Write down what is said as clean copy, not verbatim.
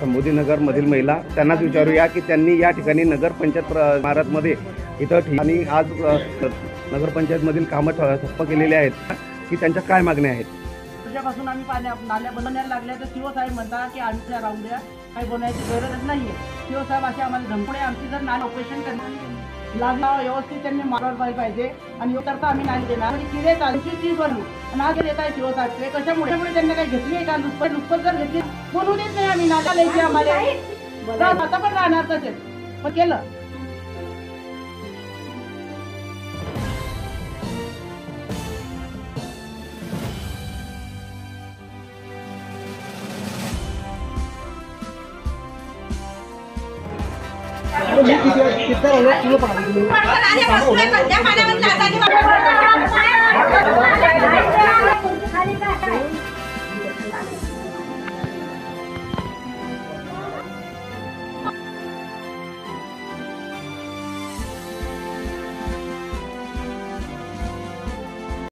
मोदीनगर मधील महिला त्यांनाच विचारूया की त्यांनी या ठिकाणी नगर पंचायत इमारतमध्ये इथं ठिकाणी आज नगर पंचायत मधील कामं ठप्प केलेली आहेत की त्यांच्या काय मागण्या आहेत? तुझ्यापासून आम्ही नाल्या बनवण्याला लागल्या तर सीओ साहेब म्हणतात की आमच्या राहून द्या, काही बनवायची गरजच नाहीये. सीओ साहेब असे आम्हाला धमपुणे आमची जर नाली ऑपरेशन करणार लागणार व्यवस्थित त्यांनी मारवायला पाहिजे आणि करता आम्ही नाही देणार. म्हणजे किरे 30 बनवू आणि आज येत आहे सीओ साहेब ते कशामुळे त्यांनी काही घेतली आहे का? लुचपत जर घेतली बनवू देत नाही आम्ही नाल्या लिहायची आम्हाला आता पण राहणार तसेच पण केलं. किती